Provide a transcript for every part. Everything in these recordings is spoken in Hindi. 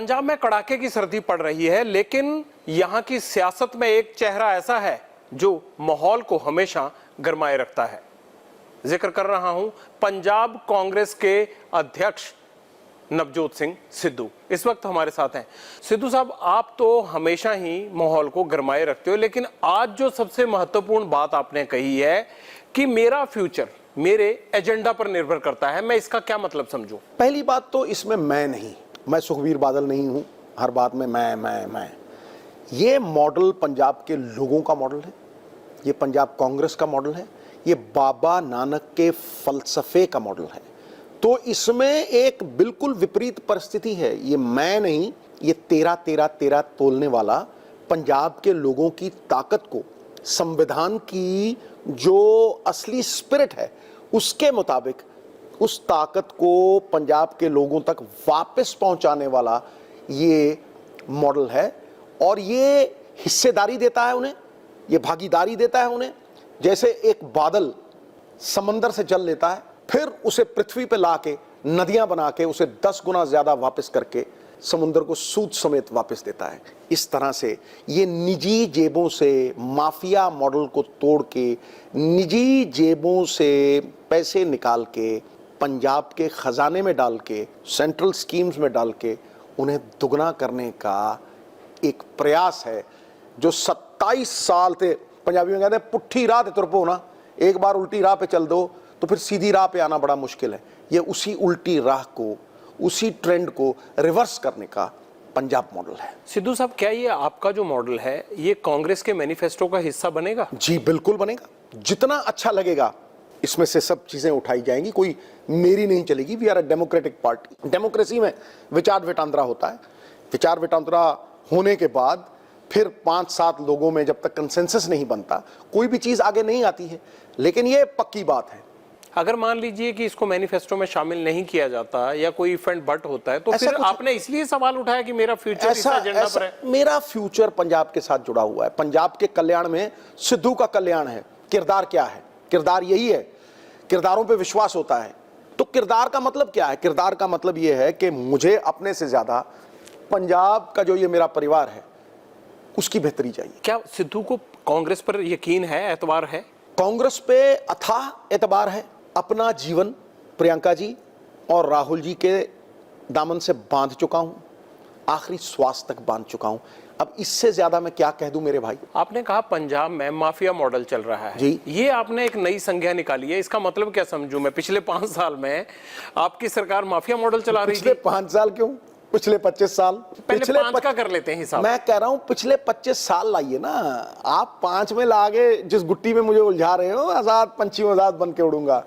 पंजाब में कड़ाके की सर्दी पड़ रही है, लेकिन यहां की सियासत में एक चेहरा ऐसा है जो माहौल को हमेशा गरमाए रखता है। जिक्र कर रहा हूं पंजाब कांग्रेस के अध्यक्ष नवजोत सिंह सिद्धू इस वक्त हमारे साथ हैं। सिद्धू साहब, आप तो हमेशा ही माहौल को गरमाए रखते हो, लेकिन आज जो सबसे महत्वपूर्ण बात आपने कही है कि मेरा फ्यूचर मेरे एजेंडा पर निर्भर करता है, मैं इसका क्या मतलब समझूं? पहली बात तो इसमें मैं सुखबीर बादल नहीं हूं। हर बात में मैं ये मॉडल पंजाब के लोगों का मॉडल है, ये पंजाब कांग्रेस का मॉडल है, ये बाबा नानक के फलसफे का मॉडल है। तो इसमें एक बिल्कुल विपरीत परिस्थिति है। ये मैं नहीं, ये तेरा तोलने वाला पंजाब के लोगों की ताकत को, संविधान की जो असली स्पिरिट है उसके मुताबिक उस ताकत को पंजाब के लोगों तक वापस पहुंचाने वाला ये मॉडल है। और ये हिस्सेदारी देता है उन्हें, ये भागीदारी देता है उन्हें। जैसे एक बादल समंदर से जल लेता है, फिर उसे पृथ्वी पे लाके नदियां बना के उसे 10 गुना ज्यादा वापस करके समुद्र को सूद समेत वापस देता है। इस तरह से ये निजी जेबों से माफिया मॉडल को तोड़ के, निजी जेबों से पैसे निकाल के पंजाब के खजाने में डाल के, सेंट्रल स्कीम्स में डाल के उन्हें दुगना करने का एक प्रयास है जो 27 साल थे। पंजाबी में कहते हैं पुट्ठी राह ते तुर पो ना, एक बार उल्टी राह पे चल दो तो फिर सीधी राह पे आना बड़ा मुश्किल है। ये उसी उल्टी राह को, उसी ट्रेंड को रिवर्स करने का पंजाब मॉडल है। सिद्धू साहब, क्या ये आपका जो मॉडल है ये कांग्रेस के मैनिफेस्टो का हिस्सा बनेगा? जी बिल्कुल बनेगा। जितना अच्छा लगेगा इसमें से सब चीजें उठाई जाएंगी, कोई मेरी नहीं चलेगी। We are a democratic party. Democracy में विचार विटांतरा होता है। विचार विटांतरा होने के बाद फिर 5-7 लोगों में जब तक कंसेंसस नहीं बनता कोई भी चीज आगे नहीं आती है। लेकिन ये पक्की बात है, अगर मान लीजिए कि इसको मैनिफेस्टो में शामिल नहीं किया जाता या कोई इवेंट बट होता है तो फिर आपने इसलिए सवाल उठाया कि मेरा फ्यूचर इस एजेंडा पर है। मेरा फ्यूचर पंजाब के साथ जुड़ा हुआ है। पंजाब के कल्याण में सिद्धू का कल्याण है। किरदार क्या है? किरदार यही है, किरदारों पे विश्वास होता है। तो किरदार का मतलब क्या है? किरदार का मतलब यह है कि मुझे अपने से ज्यादा पंजाब का जो ये मेरा परिवार है उसकी बेहतरी चाहिए। क्या सिद्धू को कांग्रेस पर यकीन है, एतबार है? कांग्रेस पे अथाह एतबार है। अपना जीवन प्रियंका जी और राहुल जी के दामन से बांध चुका हूं, आखिरी श्वास तक बांध चुका हूं। अब इससे ज्यादा मैं क्या कह दूं मेरे भाई। आपने कहा पंजाब में माफिया मॉडल चल रहा है जी। ये आपने एक नई संज्ञा निकाली है, इसका मतलब क्या समझूं मैं? पिछले 5 साल में आपकी सरकार माफिया मॉडल चला रही थी। पिछले 5 साल क्यों, पिछले 25 साल? पिछले 5 का कर लेते हैं हिसाब। मैं कह रहा हूं पिछले 25 साल लाइए ना। आप 5 में लागे जिस गुट्टी में मुझे उलझा रहे हो, आजाद पंछी आजाद बन के उड़ूंगा।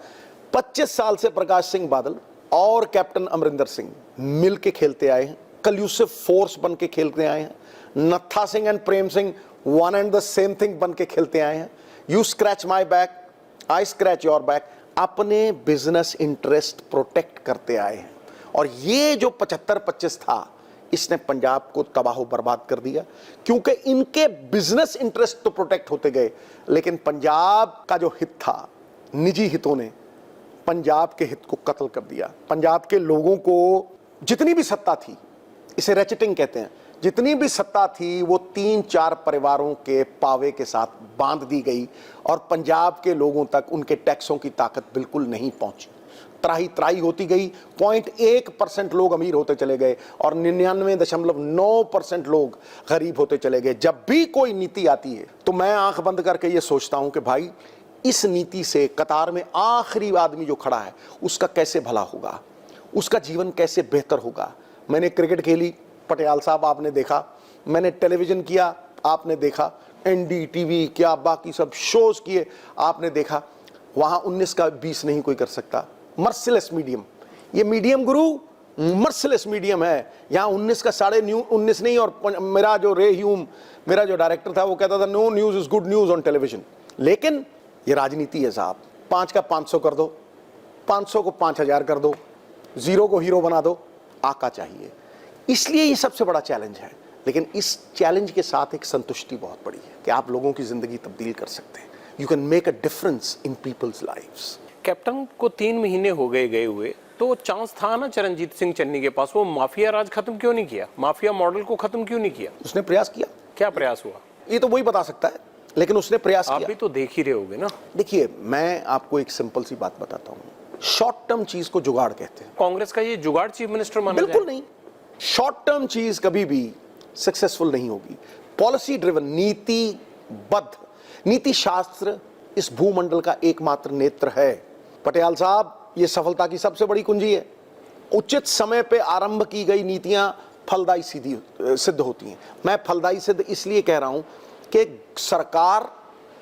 25 साल से प्रकाश सिंह बादल और कैप्टन अमरिंदर सिंह मिल के खेलते आए हैं, कल्यूसिव फोर्स बन के खेलते आए हैं। नत्था Singh and Prem Singh one and the same thing बन के खेलते आए हैं। You scratch my back, I scratch your back. अपने बिजनेस इंटरेस्ट प्रोटेक्ट करते आए हैं। और ये जो 75-25 था इसने पंजाब को तबाह बर्बाद कर दिया, क्योंकि इनके बिजनेस इंटरेस्ट तो प्रोटेक्ट होते गए, लेकिन पंजाब का जो हित था, निजी हितों ने पंजाब के हित को कत्ल कर दिया। पंजाब के लोगों को जितनी भी सत्ता थी, इसे रेचेटिंग कहते हैं, जितनी भी सत्ता थी वो 3-4 परिवारों के पावे के साथ बांध दी गई और पंजाब के लोगों तक उनके टैक्सों की ताकत बिल्कुल नहीं पहुंची। त्राही त्राही होती गई। 0.1% लोग अमीर होते चले गए और 99.9% लोग गरीब होते चले गए। जब भी कोई नीति आती है तो मैं आंख बंद करके ये सोचता हूं कि भाई इस नीति से कतार में आखिरी आदमी जो खड़ा है उसका कैसे भला होगा, उसका जीवन कैसे बेहतर होगा। मैंने क्रिकेट खेली, पटियाल साहब आपने देखा, मैंने टेलीविजन किया आपने देखा, NDTV क्या बाकी सब शोज किए आपने देखा। वहां 19 का 20 नहीं कोई कर सकता। मर्सिलेस मीडियम, ये मीडियम गुरु मर्सिलेस मीडियम है। यहाँ 19 का 19.5 नहीं। और मेरा जो रे ह्यूम, मेरा जो डायरेक्टर था, वो कहता था no news is good news on television. लेकिन ये राजनीति है साहब। 5 का 500 कर दो, 500 को 5000 कर दो, 0 को हीरो बना दो। आका चाहिए। इसलिए ये सबसे बड़ा चैलेंज है। लेकिन इस चैलेंज के साथ एक संतुष्टि बहुत बड़ी है कि आप लोगों की जिंदगी तब्दील कर सकते हैं। You can make a difference in people's lives. Captain को 3 महीने हो गए हुए, तो तो चांस था ना चरणजीत सिंह चन्नी के पास, वो माफिया राज खत्म क्यों नहीं किया, माफिया मॉडल को खत्म क्यों नहीं किया? उसने प्रयास किया। क्या प्रयास हुआ ये तो वही बता सकता है, लेकिन उसने प्रयास आप किया। भी तो देख ही रहे होगे ना। देखिए, मैं आपको एक सिंपल सी बात बताता हूं, शॉर्ट टर्म चीज को जुगाड़ कहते हैं। कांग्रेस का ये जुगाड़ चीफ मिनिस्टर माना बिल्कुल जाए? नहीं, शॉर्ट टर्म चीज कभी भी सक्सेसफुल नहीं होगी। पॉलिसी ड्रिवन, नीतिबद्ध, नीति शास्त्र इस भूमंडल का एकमात्र नेत्र है। पटियाल साहब, ये सफलता की सबसे बड़ी कुंजी है। उचित समय पे आरंभ की गई नीतियां फलदायी सिद्ध होती हैं। मैं फलदायी सिद्ध इसलिए कह रहा हूं कि सरकार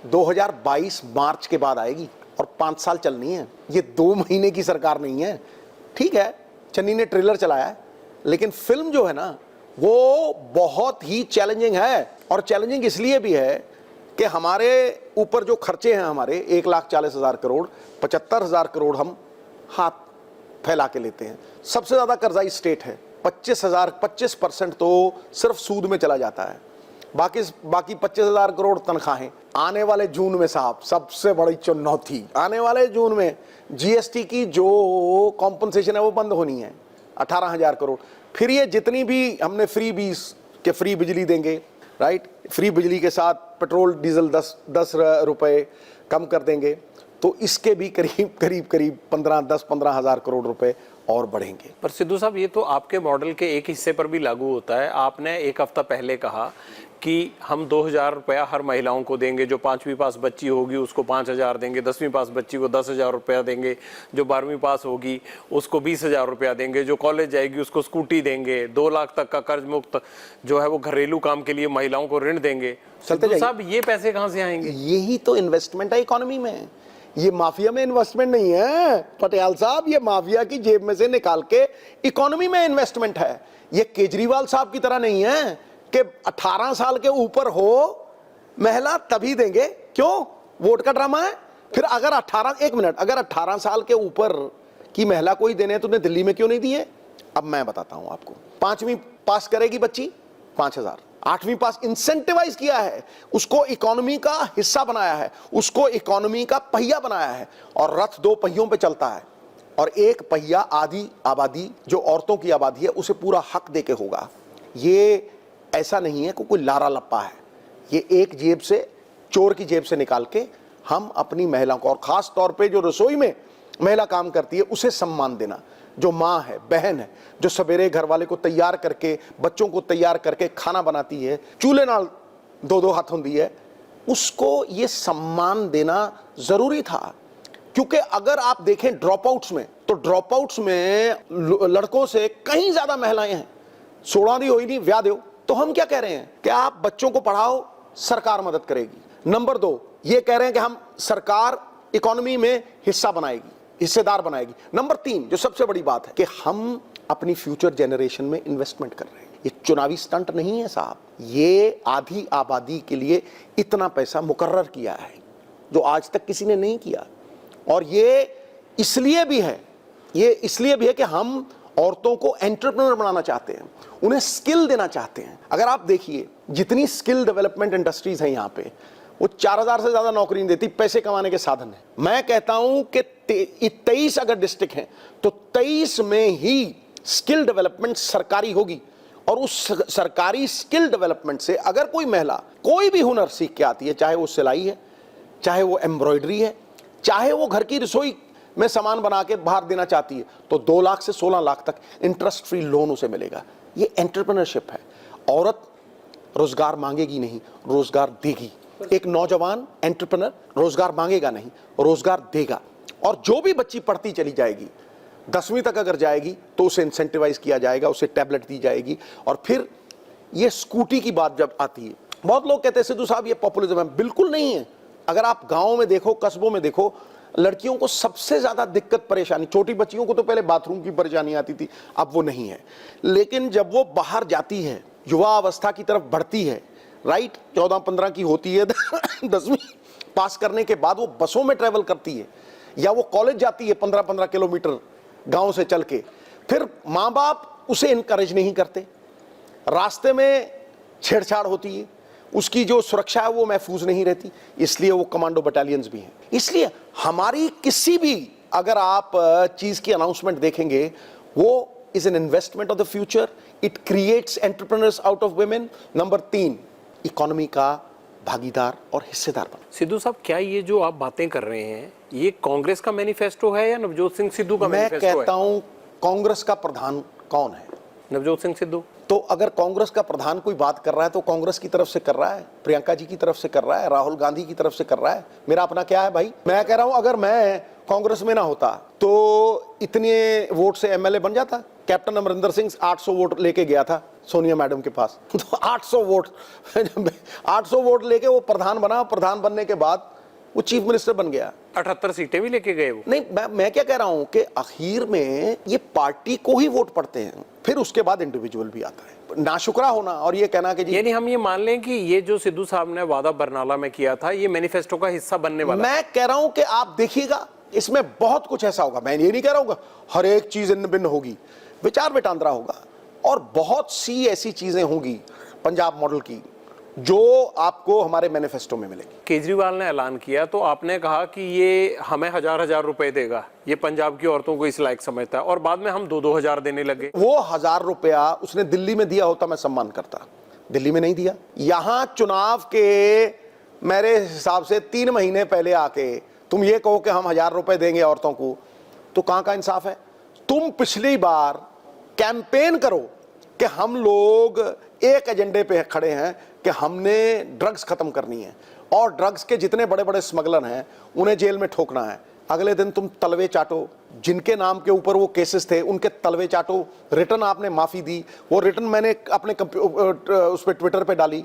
2022 मार्च के बाद आएगी और 5 साल चलनी है। ये 2 महीने की सरकार नहीं है। ठीक है, चन्नी ने ट्रेलर चलाया है, लेकिन फिल्म जो है ना वो बहुत ही चैलेंजिंग है। और चैलेंजिंग इसलिए भी है कि हमारे ऊपर जो खर्चे हैं, हमारे 1,40,000 करोड़, 75,000 करोड़ हम हाथ फैला के लेते हैं। सबसे ज्यादा कर्जा स्टेट है, 25% तो सिर्फ सूद में चला जाता है। बाकी 25,000 करोड़ तनख्वाहें। आने वाले जून में साहब, सबसे बड़ी चुनौती, आने वाले जून में जीएसटी की जो कॉम्पनसेशन है वो बंद होनी है, 18,000 करोड़। फिर ये जितनी भी हमने फ्री बिजली देंगे, राइट, फ्री बिजली के साथ पेट्रोल डीजल 10 रुपए कम कर देंगे, तो इसके भी करीब 15,000 करोड़ रुपए और बढ़ेंगे। पर सिद्धू साहब, ये तो आपके मॉडल के एक हिस्से पर भी लागू होता है। आपने एक हफ्ता पहले कहा कि हम 2,000 रुपया हर महिलाओं को देंगे, जो 5वीं पास बच्ची होगी उसको 5,000 देंगे, 10वीं पास बच्ची को 10,000 रुपया देंगे, जो 12वीं पास होगी उसको 20,000 रुपया देंगे, जो कॉलेज जाएगी उसको स्कूटी देंगे, 2 लाख तक का कर्ज मुक्त जो है वो घरेलू काम के लिए महिलाओं को ऋण देंगे। सिद्धू साहब, ये पैसे कहाँ से आएंगे? यही तो इन्वेस्टमेंट है इकोनॉमी में। ये माफिया में इन्वेस्टमेंट नहीं है पटियाल साहब, ये माफिया की जेब में से निकाल के इकोनॉमी में इन्वेस्टमेंट है। ये केजरीवाल साहब की तरह नहीं है कि 18 साल के ऊपर हो महिला तभी देंगे। क्यों? वोट का ड्रामा है। फिर अगर 18 साल के ऊपर की महिला को ही देने हैं तो उन्हें दिल्ली में क्यों नहीं दिए? अब मैं बताता हूं आपको। 5वीं पास करेगी बच्ची, 5,000। 8वीं पास इंसेंटिवाइज किया है, उसको इकोनॉमी का हिस्सा बनाया है, उसको इकोनॉमी का पहिया बनाया है। और रथ 2 पहियों पे चलता है, और एक पहिया आधी आबादी जो औरतों की आबादी है उसे पूरा हक देके होगा। ये ऐसा नहीं है कि कोई लारा लप्पा है। ये एक जेब से, चोर की जेब से निकाल के हम अपनी महिलाओं को, और खास तौर पे जो रसोई में महिला काम करती है उसे सम्मान देना। जो माँ है, बहन है, जो सवेरे घर वाले को तैयार करके, बच्चों को तैयार करके खाना बनाती है, चूल्हे नाल 2-2 हाथ होती है, उसको ये सम्मान देना जरूरी था। क्योंकि अगर आप देखें ड्रॉप आउट्स में, तो ड्रॉप आउट्स में लड़कों से कहीं ज्यादा महिलाएं हैं। 16 दी हुई नहीं, ब्याह दो। तो हम क्या कह रहे हैं कि आप बच्चों को पढ़ाओ, सरकार मदद करेगी। नंबर 2, ये कह रहे हैं कि हम सरकार इकोनॉमी में हिस्सा बनाएगी, हिस्सेदार बनाएगी। नंबर 3, जो सबसे बड़ी बात है कि हम अपनी फ्यूचर जनरेशन में इन्वेस्टमेंट कर रहे हैं। ये चुनावी स्टंट नहीं है साहब, ये आधी आबादी के लिए इतना पैसा मुकर्रर किया है जो आज तक किसी ने नहीं किया। और ये इसलिए भी है कि हम औरतों को एंटरप्रेन्योर बनाना चाहते हैं, उन्हें स्किल देना चाहते हैं। अगर आप देखिए जितनी स्किल डेवलपमेंट इंडस्ट्रीज हैं यहाँ पे, वो 4,000 से ज्यादा नौकरी नहीं देती, पैसे कमाने के साधन है। मैं कहता हूं कि 23 अगर डिस्ट्रिक्ट हैं तो 23 में ही स्किल डेवलपमेंट सरकारी होगी। और उस सरकारी स्किल डेवलपमेंट से अगर कोई महिला कोई भी हुनर सीख के आती है, चाहे वो सिलाई है, चाहे वो एम्ब्रॉयडरी है, चाहे वो घर की रसोई में सामान बना के बाहर देना चाहती है, तो 2 लाख से 16 लाख तक इंटरेस्ट फ्री लोन उसे मिलेगा। ये एंटरप्रेन्योरशिप है। औरत रोजगार मांगेगी नहीं, रोजगार देगी। एक नौजवान एंटरप्रेन्योर रोजगार मांगेगा नहीं, रोजगार देगा। और जो भी बच्ची पढ़ती चली जाएगी, 10वीं तक अगर जाएगी तो उसे इंसेंटिवाइज किया जाएगा, उसे टैबलेट दी जाएगी। और फिर ये स्कूटी की बात जब आती है, बहुत लोग कहते हैं सिद्धू साहब ये पॉपुलिज्म है। बिल्कुल नहीं है। अगर आप गांवों में देखो, कस्बों में देखो, लड़कियों को सबसे ज्यादा दिक्कत परेशानी, छोटी बच्चियों को तो पहले बाथरूम की परेशानी आती थी, अब वो नहीं है। लेकिन जब वो बाहर जाती है, युवा अवस्था की तरफ बढ़ती है, राइट, 14-15 की होती है, 10वीं पास करने के बाद वो बसों में ट्रेवल करती है, या वो कॉलेज जाती है 15-15 किलोमीटर गांव से चल के, फिर माँ बाप उसे इनकरेज नहीं करते, रास्ते में छेड़छाड़ होती है, उसकी जो सुरक्षा है वो महफूज नहीं रहती, इसलिए वो कमांडो बटालियंस भी हैं। इसलिए हमारी किसी भी अगर आप चीज की अनाउंसमेंट देखेंगे, वो is an investment of the future, it creates entrepreneurs out of women. Number 3, economy का भागीदार और हिस्सेदार बना। सिद्धू साहब, क्या ये जो आप बातें कर रहे हैं ये कांग्रेस का मैनिफेस्टो है या नवजोत सिंह सिद्धू का मैं मैनिफेस्टो है? कहता हूं कांग्रेस का प्रधान कौन है? नवजोत सिंह सिद्धू। तो अगर कांग्रेस का प्रधान कोई बात कर रहा है तो कांग्रेस की तरफ से कर रहा है, प्रियंका जी की तरफ से कर रहा है, राहुल गांधी की तरफ से कर रहा है। मेरा अपना क्या है भाई? मैं कह रहा हूं अगर मैं कांग्रेस में ना होता तो इतने वोट से एमएलए बन जाता। कैप्टन अमरिंदर सिंह 800 वोट लेके गया था सोनिया मैडम के पास तो 800 वोट लेके वो प्रधान बना। प्रधान बनने के बाद वो चीफ मिनिस्टर बन गया। 78 सीटें भी लेके गए वो। नहीं, मैं क्या कह रहा हूं कि आखिर में ये पार्टी को ही वोट पड़ते हैं, फिर उसके बाद इंडिविजुअल भी आता है। नाशुक्रा होना और ये कहना कि जी, यानी हम ये मान लें कि ये जो सिद्धू साहब ने वादा बरनाला में किया था ये मैनिफेस्टो का हिस्सा बनने वाला। मैं कह रहा हूं कि आप देखिएगा इसमें बहुत कुछ ऐसा होगा। मैं ये नहीं कह रहा हूं हर एक चीज भिन्न भिन्न होगी, विचार विटांतरा होगा और बहुत सी ऐसी चीजें होंगी पंजाब मॉडल की जो आपको हमारे मैनिफेस्टो में मिलेगी। केजरीवाल ने ऐलान किया तो आपने कहा कि ये हमें 1000 रुपए देगा, ये पंजाब की औरतों को इस लायक समझता है, और बाद में हम 2-2 हजार देने लगे। वो 1000 रुपया उसने दिल्ली में दिया होता मैं सम्मान करता, दिल्ली में नहीं दिया। यहां चुनाव के मेरे हिसाब से 3 महीने पहले आके तुम ये कहो कि हम 1000 रुपए देंगे औरतों को, तो कहां का इंसाफ है? तुम पिछली बार कैंपेन करो कि हम लोग एक एजेंडे पे खड़े हैं कि हमने ड्रग्स खत्म करनी है और ड्रग्स के जितने बड़े बड़े स्मगलर हैं उन्हें जेल में ठोकना है। अगले दिन तुम तलवे चाटो, जिनके नाम के ऊपर वो केसेस थे उनके तलवे चाटो। रिटर्न आपने माफी दी, वो रिटर्न मैंने अपने उस पर ट्विटर पे डाली।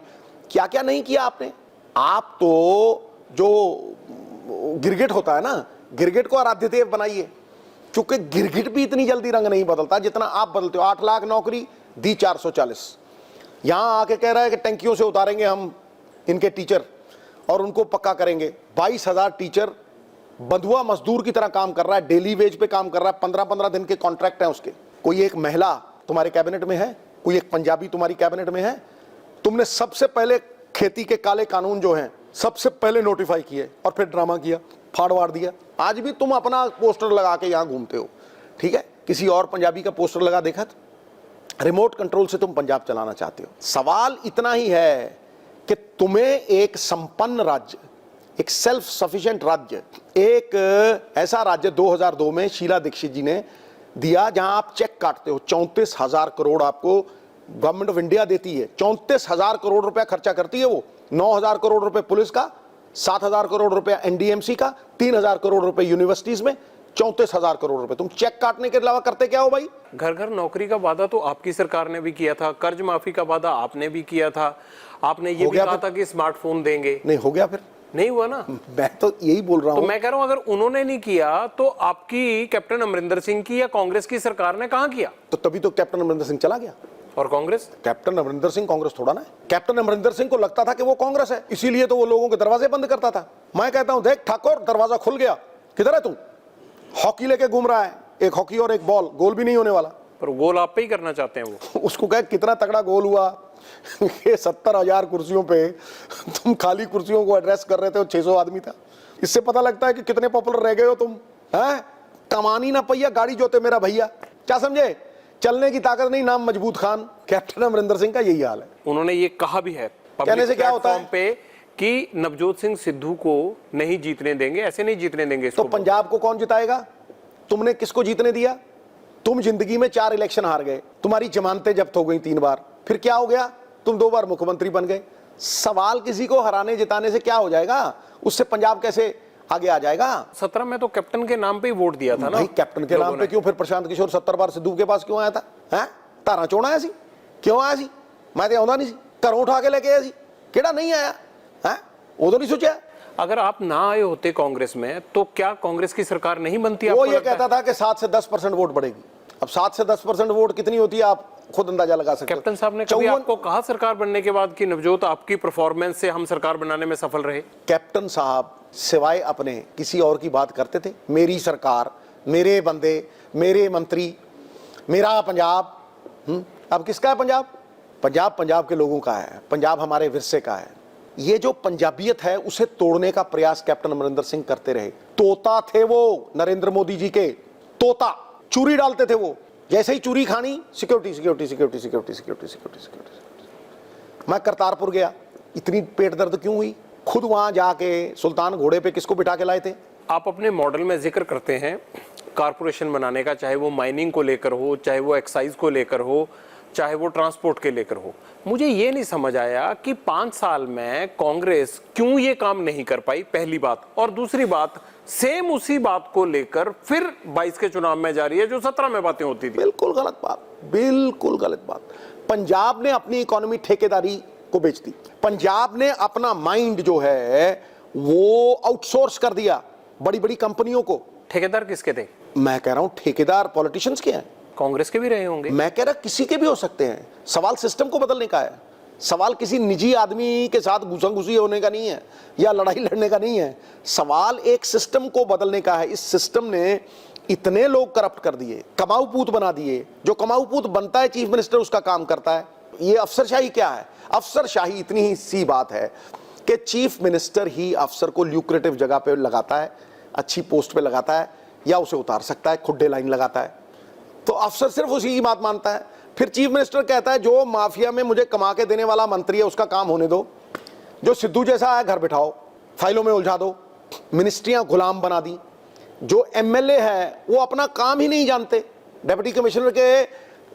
क्या क्या नहीं किया आपने? आप तो जो गिरगिट होता है ना, गिरगिट को आराध्य देव बनाइए, क्योंकि गिरगिट भी इतनी जल्दी रंग नहीं बदलता जितना आप बदलते हो। 8 लाख नौकरी दी, 440। यहां आके कह रहा है कि टंकियों से उतारेंगे हम इनके टीचर और उनको पक्का करेंगे। 22,000 टीचर बंधुआ मजदूर की तरह काम कर रहा है, डेली वेज पे काम कर रहा है, 15-15 दिन के कॉन्ट्रैक्ट हैं उसके। कोई एक महिला तुम्हारे कैबिनेट में है? कोई एक पंजाबी तुम्हारी कैबिनेट में है? तुमने सबसे पहले खेती के काले कानून जो हैं सबसे पहले नोटिफाई किए और फिर ड्रामा किया, फाड़ दिया। आज भी तुम अपना पोस्टर लगा के यहां घूमते हो, ठीक है? किसी और पंजाबी का पोस्टर लगा देखा था? रिमोट कंट्रोल से तुम पंजाब चलाना चाहते हो। सवाल इतना ही है कि तुम्हें एक संपन्न राज्य, एक सेल्फ सफिशिएंट राज्य, एक ऐसा राज्य 2002 में शीला दीक्षित जी ने दिया जहां आप चेक काटते हो। 34,000 करोड़ आपको गवर्नमेंट ऑफ इंडिया देती है, 34,000 करोड़ रुपया खर्चा करती है वो। 9,000 करोड़ रुपए पुलिस का, 7,000 करोड़ रुपया एनडीएमसी का, 3,000 करोड़ रुपए यूनिवर्सिटीज में, 34,000 करोड़ रुपए। तुम चेक काटने के अलावा करते क्या हो भाई? घर घर नौकरी का वादा तो आपकी सरकार ने भी किया था, कर्ज माफी का वादा आपने भी किया था, आपने ये भी कहा था कि स्मार्टफोन देंगे। नहीं हो गया, फिर नहीं हुआ ना। मैं तो यही बोल रहा हूं। तो मैं कह रहा हूं अगर उन्होंने नहीं किया तो आपकी कैप्टन अमरिंदर सिंह की या कांग्रेस की सरकार ने कहां किया? तो तभी तो कैप्टन अमरिंदर सिंह चला गया। और कांग्रेस? कैप्टन अमरिंदर सिंह कांग्रेस थोड़ा ना है। कैप्टन अमरिंदर सिंह को लगता था कि वो कांग्रेस है, इसीलिए तो वो लोगों के दरवाजे बंद करता था। मैं कहता हूं देख ठाकुर, दरवाजा खुल गया, किधर है तू? हॉकी लेके घूम रहा है, एक हॉकी और एक बॉल, गोल भी नहीं होने वाला। पर गोल आप पे ही करना चाहते हैं वो। उसको कह कितना तगड़ा गोल हुआ ये 70,000 कुर्सियों पे तुम खाली कुर्सियों को एड्रेस कर रहे थे, 600 आदमी था। इससे पता लगता है कि कितने पॉपुलर रह गए हो तुम। हैं? कमानी ना पहिया गाड़ी जोते मेरा भैया, क्या समझे? चलने की ताकत नहीं, नाम मजबूत खान। कैप्टन अमरिंदर सिंह का यही हाल है। उन्होंने ये कहा भी है कहने से क्या होता है पे कि नवजोत सिंह सिद्धू को नहीं जीतने देंगे, ऐसे नहीं जीतने देंगे इसको। तो पंजाब को कौन जिताएगा? तुमने किसको जीतने दिया? तुम जिंदगी में 4 इलेक्शन हार गए, तुम्हारी जमानतें जब्त हो गई 3 बार, फिर क्या हो गया? तुम 2 बार मुख्यमंत्री बन गए। सवाल किसी को हराने जिताने से क्या हो जाएगा? उससे पंजाब कैसे आगे आ जाएगा? 17 में तो कैप्टन के नाम पे ही वोट दिया था ना भाई। कैप्टन के नाम पे क्यों? फिर प्रशांत किशोर 70 बार सिद्धू के पास क्यों आया था? हैं? धारा चोण आया सी? क्यों आया सी? मैं तो आਉਂਦਾ नहीं सी, घरों उठा के लेके आया सी, केड़ा नहीं आया? हैं? उदों नहीं सोचा? अगर आप ना आए होते कांग्रेस में तो क्या कांग्रेस की सरकार नहीं बनती? वो ये कहता था कि 7 से 10% वोट बढ़ेगी। अब 7 से 10% वोट कितनी होती है आप खुद अंदाजा लगा सकते हो। कैप्टन साहब ने कभी आपको कहा सरकार बनने के बाद कि नवजोत आपकी परफॉर्मेंस से हम सरकार बनाने में सफल रहे? कैप्टन साहब सिवाय अपने किसी और की बात करते थे? मेरी सरकार, मेरे बंदे, मेरे मंत्री, मेरा पंजाब। अब किसका है पंजाब? पंजाब पंजाब के लोगों का है, पंजाब हमारे विरसे का है। ये जो पंजाबियत है उसे तोड़ने का प्रयास कैप्टन अमरिंदर सिंह करते रहे। तोता थे वो नरेंद्र मोदी जी के, तोता, चूरी डालते थे वो, जैसे ही चूरी खानी security security security security security security security. मैं करतारपुर गया, इतनी पेट दर्द क्यों हुई? खुद वहां जाके सुल्तान घोड़े पे किसको बिठा के लाए थे? आप अपने मॉडल में जिक्र करते हैं कारपोरेशन बनाने का, चाहे वो माइनिंग को लेकर हो, चाहे वो एक्साइज को लेकर हो, चाहे वो ट्रांसपोर्ट के लेकर हो। मुझे ये नहीं समझ आया कि 5 साल में कांग्रेस क्यों ये काम नहीं कर पाई, पहली बात। और दूसरी बात, सेम उसी बात को लेकर फिर 22 के चुनाव में जा रही है जो 17 में बातें होती थी। बिल्कुल गलत बात, बिल्कुल गलत बात। पंजाब ने अपनी इकोनॉमी ठेकेदारी को बेच दी। पंजाब ने अपना माइंड जो है वो आउटसोर्स कर दिया बड़ी बड़ी कंपनियों को। ठेकेदार किसके थे? मैं कह रहा हूं ठेकेदार पॉलिटिशियंस के हैं। कांग्रेस के भी रहे होंगे। मैं कह रहा किसी के भी हो सकते हैं। सवाल सिस्टम को बदलने का है, सवाल किसी निजी आदमी के साथ घुसा-घुसी होने का नहीं है या लड़ाई लड़ने का नहीं है। सवाल एक सिस्टम को बदलने का है। इस सिस्टम ने इतने लोग करप्ट कर दिए, कमाऊपूत बना दिए। जो कमाऊपूत बनता है चीफ मिनिस्टर उसका काम करता है। ये अफसरशाही क्या है? अफसरशाही इतनी ही सी बात है कि चीफ मिनिस्टर ही अफसर को ल्यूक्रेटिव जगह पे लगाता है, अच्छी पोस्ट पे लगाता है, या उसे उतार सकता है, खुड्डे लाइन लगाता है। तो अफसर सिर्फ उसी की बात मानता है। फिर चीफ मिनिस्टर कहता है जो माफिया में मुझे कमा के देने वाला मंत्री है उसका काम होने दो, जो सिद्धू जैसा है घर बिठाओ, फाइलों में उलझा दो। मिनिस्ट्रियां गुलाम बना दी। जो एमएलए है वो अपना काम ही नहीं जानते। डिप्टी कमिश्नर के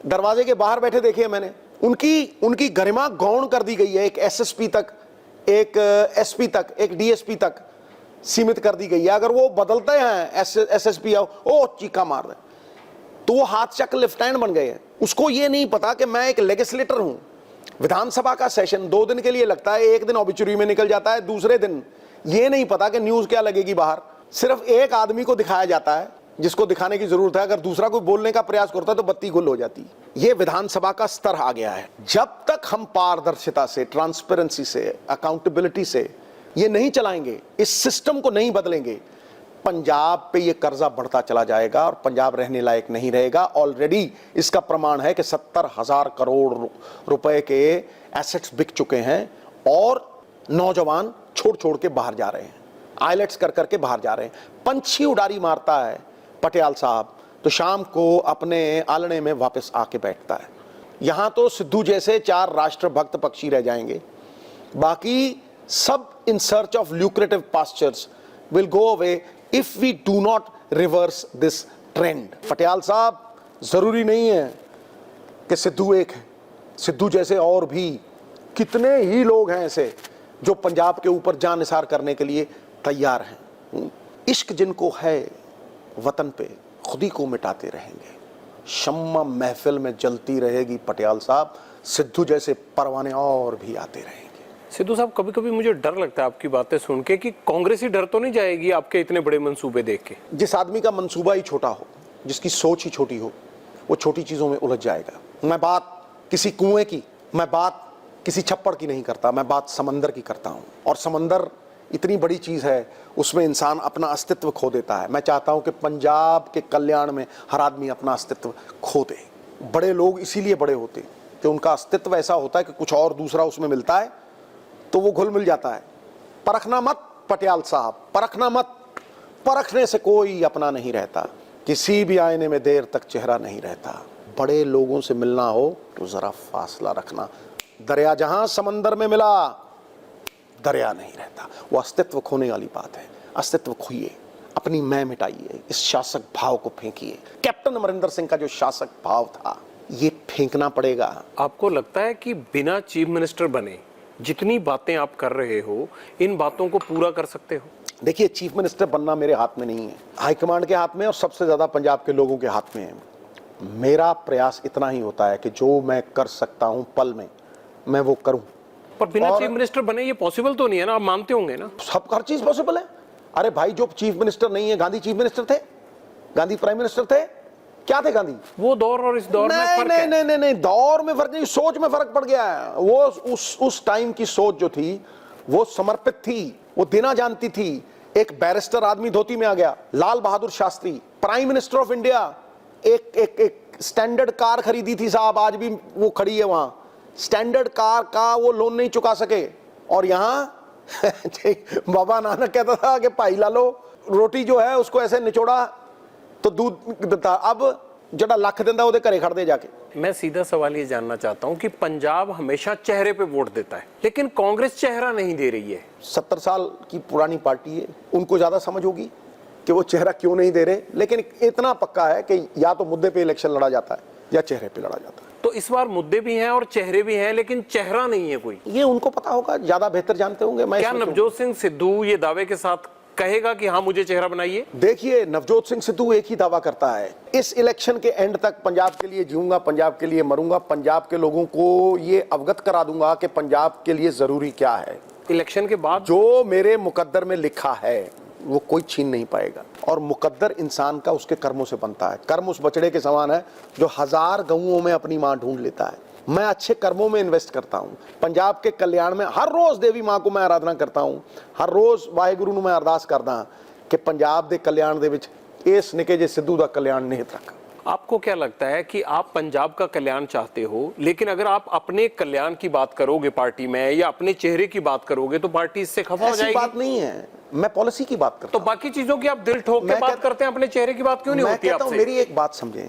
दरवाजे के बाहर बैठे देखे मैंने, उनकी गरिमा गौण कर दी गई है। एक एसएसपी तक, एक एसपी तक, एक डीएसपी तक सीमित कर दी गई है। अगर वो बदलते हैं एसएसपी ओ चीका मार दे, तो वो हाथ चक लेफ्टिनेंट बन गए हैं। उसको ये नहीं पता कि मैं एक लेजिस्लेटर हूं। विधानसभा का सेशन 2 दिन के लिए लगता है, एक दिन ऑबिचुरी में निकल जाता है, दूसरे दिन ये नहीं पता कि न्यूज क्या लगेगी बाहर। सिर्फ एक आदमी को दिखाया जाता है जिसको दिखाने की जरूरत है। अगर दूसरा कोई बोलने का प्रयास करता है तो बत्ती गुल हो जाती है। ये विधानसभा का स्तर आ गया है। जब तक हम पारदर्शिता से, ट्रांसपेरेंसी से, अकाउंटेबिलिटी से ये नहीं चलाएंगे, इस सिस्टम को नहीं बदलेंगे, पंजाब पे ये कर्जा बढ़ता चला जाएगा और पंजाब रहने लायक नहीं रहेगा। ऑलरेडी इसका प्रमाण है कि 70,000 करोड़ रुपए के एसेट्स बिक चुके हैं और नौजवान छोड़ छोड़ के बाहर जा रहे हैं, आइलेट्स कर करके बाहर जा रहे हैं। पंछी उड़ारी मारता है पटियाल साहब तो शाम को अपने आलने में वापस आके बैठता है। यहां तो सिद्धू जैसे 4 राष्ट्रभक्त पक्षी रह जाएंगे, बाकी सब in search of lucrative pastures will go away if we do not reverse this trend. Patial साहब, जरूरी नहीं है कि सिद्धू एक है, सिद्धू जैसे और भी कितने ही लोग हैं ऐसे जो पंजाब के ऊपर जान निसार करने के लिए तैयार हैं। इश्क जिनको है वतन पे खुद ही को मिटाते रहेंगे। शम्मा महफिल में जलती रहेगी पटियाल साहब, सिद्धू जैसे परवाने और भी आते रहेंगे। सिद्धू साहब, कभी कभी मुझे डर लगता है आपकी बातें सुन के कि कांग्रेस ही डर तो नहीं जाएगी आपके इतने बड़े मंसूबे देख के। जिस आदमी का मंसूबा ही छोटा हो, जिसकी सोच ही छोटी हो, वो छोटी चीजों में उलझ जाएगा। मैं बात किसी कुएं की, मैं बात किसी छप्पड़ की नहीं करता, मैं बात समंदर की करता हूं। और समंदर इतनी बड़ी चीज है, उसमें इंसान अपना अस्तित्व खो देता है। मैं चाहता हूं कि पंजाब के कल्याण में हर आदमी अपना अस्तित्व खो दे। बड़े लोग इसीलिए बड़े होते कि उनका अस्तित्व ऐसा होता है कि कुछ और दूसरा उसमें मिलता है तो वो घुल मिल जाता है। परखना मत पटियाल साहब, परखना मत। परखने से कोई अपना नहीं रहता, किसी भी आईने में देर तक चेहरा नहीं रहता। बड़े लोगों से मिलना हो तो जरा फासला रखना। दरिया जहां समंदर में मिला, दरिया नहीं रहता। वो अस्तित्व खोने वाली बात है। अस्तित्व खोइए, अपनी मैं मिटाइए, इस शासक भाव को फेंकिए। कैप्टन अमरिंदर सिंह का जो शासक भाव था, ये फेंकना पड़ेगा। आपको लगता है कि बिना चीफ मिनिस्टर बने जितनी बातें आप कर रहे हो, इन बातों को पूरा कर सकते हो? देखिए, चीफ मिनिस्टर बनना मेरे हाथ में नहीं है, हाईकमांड के हाथ में और सबसे ज्यादा पंजाब के लोगों के हाथ में है। मेरा प्रयास इतना ही होता है कि जो मैं कर सकता हूं पल में, मैं वो करूं। पर बिना चीफ मिनिस्टर बने ये पॉसिबल तो नहीं है ना, आप मानते होंगे ना? सब हर चीज पॉसिबल है। अरे भाई, जो चीफ मिनिस्टर नहीं है, गांधी चीफ मिनिस्टर थे, गांधी प्राइम मिनिस्टर थे, क्या थे गांधी? वो दौर और इस दौर में फर्क है। नहीं, दौर में फर्क नहीं, सोच में फर्क पड़ गया है। वो उस टाइम की सोच जो थी वो समर्पित थी, वो देना जानती थी। एक बैरिस्टर आदमी धोती में आ गया, Lal Bahadur Shastri, prime minister of India, एक स्टैंडर्ड कार खरीदी थी साहब, आज भी वो खड़ी है वहां। स्टैंडर्ड कार का वो लोन नहीं चुका सके और यहां बाबा नानक कहता था कि भाई लालो रोटी जो है उसको ऐसे निचोड़ा तो दूध देता, अब जड़ा लख देंदा ओदे घरे खड़दे जाके। मैं सीधा सवाल ये जानना चाहता हूं कि पंजाब हमेशा चेहरे पे वोट देता है, लेकिन कांग्रेस चेहरा नहीं दे रही है। 70 साल की पुरानी पार्टी है, उनको ज्यादा समझ होगी कि वो चेहरा क्यों नहीं दे रहे, लेकिन इतना पक्का है कि या तो मुद्दे पे इलेक्शन लड़ा जाता है या चेहरे पे लड़ा जाता है। तो इस बार मुद्दे भी हैं और चेहरे भी हैं, लेकिन चेहरा नहीं है कोई। ये उनको पता होगा, ज्यादा बेहतर जानते होंगे। मैं क्या नवजोत सिंह सिद्धू ये दावे के साथ कहेगा कि हाँ मुझे चेहरा बनाइए? देखिए, नवजोत सिंह सिद्धू एक ही दावा करता है, इस इलेक्शन के एंड तक पंजाब के लिए जीऊंगा, पंजाब के लिए मरूंगा, पंजाब के लोगों को ये अवगत करा दूंगा कि पंजाब के लिए जरूरी क्या है। इलेक्शन के बाद जो मेरे मुकद्दर में लिखा है वो कोई छीन नहीं पाएगा, और मुकद्दर इंसान का उसके कर्मों से बनता है। कर्म उस बछड़े के समान है जो 1000 गऊओं में अपनी मां ढूंढ लेता है। मैं अच्छे कर्मों में इन्वेस्ट करता हूं, पंजाब के कल्याण में हर रोज देवी मां को मैं आराधना करता हूं, हर रोज वाहेगुरु ਨੂੰ मैं अरदास करदा कि पंजाब के कल्याण दे विच इस निके जे सिद्धू दा कल्याण निहित रख। आपको क्या लगता है कि आप पंजाब का कल्याण चाहते हो, लेकिन अगर आप अपने कल्याण की बात करोगे पार्टी में या अपने चेहरे की बात करोगे तो पार्टी इससे खफा हो जाएगी? बात नहीं है, मैं पॉलिसी की बात करता हूं। तो बाकी चीजों की आप दिल ठोक के बात करते हैं, अपने चेहरे की बात क्यों नहीं होती आपसे? मेरी एक बात समझें,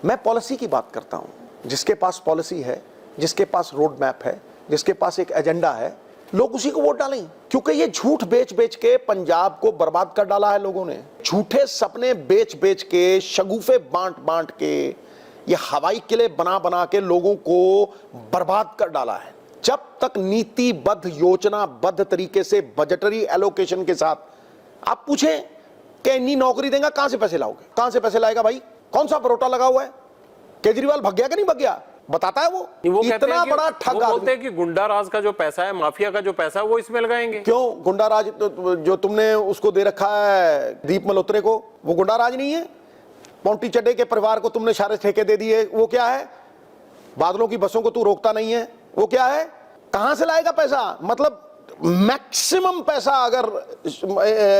मैं पॉलिसी की बात करता हूं। जिसके पास पॉलिसी है, जिसके पास रोड मैप है, जिसके पास एक एजेंडा है, लोग उसी को वोट डालें। क्योंकि ये झूठ बेच बेच के पंजाब को बर्बाद कर डाला है लोगों ने। झूठे सपने बेच बेच के, शगुफे बांट बांट के, ये हवाई किले बना बना के लोगों को बर्बाद कर डाला है। जब तक नीतिबद्ध योजनाबद्ध तरीके से बजटरी एलोकेशन के साथ आप पूछें कि इतनी नौकरी देंगे, कहां से पैसे लाओगे? कहां से पैसे लाएगा भाई? कौन सा परोटा लगा हुआ है? केजरीवाल भाग गया कि नहीं भाग गया? बताता है वो इतना बड़ा ठग। वो बोलते हैं कि गुंडा राज का जो पैसा है, माफिया का जो पैसा है, वो इसमें लगाएंगे। क्यों? गुंडा राज जो तुमने उसको दे रखा है दीप मल्होत्रा को, वो गुंडा राज नहीं है? पोंटी चड्डे के परिवार को तुमने सारे ठेके दे दिए, वो क्या है? बादलों की बसों को तू रोकता नहीं है, वो क्या है? कहां से लाएगा पैसा? मतलब मैक्सिमम पैसा अगर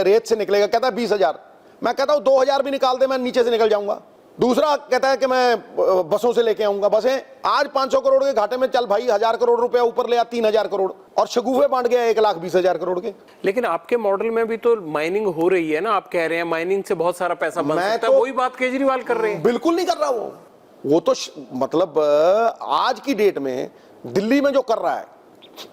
रेत से निकलेगा, कहता है 20,000, मैं कहता हूं 2,000 भी निकाल दे, मैं नीचे से निकल जाऊंगा। दूसरा कहता है कि मैं बसों से लेके आऊंगा बसें। आज 500 करोड़ के घाटे में, चल भाई 1000 करोड़ रुपया ऊपर ले आ, 3,000 करोड़, और शगुफे बांट गया 1,20,000 करोड़ के। लेकिन आपके मॉडल में भी तो माइनिंग हो रही है ना, आप कह रहे हैं माइनिंग से बहुत सारा पैसा बन सकता है, वही बात केजरीवाल कर रहे हैं। बिल्कुल नहीं कर रहा वो तो मतलब आज की डेट में दिल्ली में जो कर रहा है,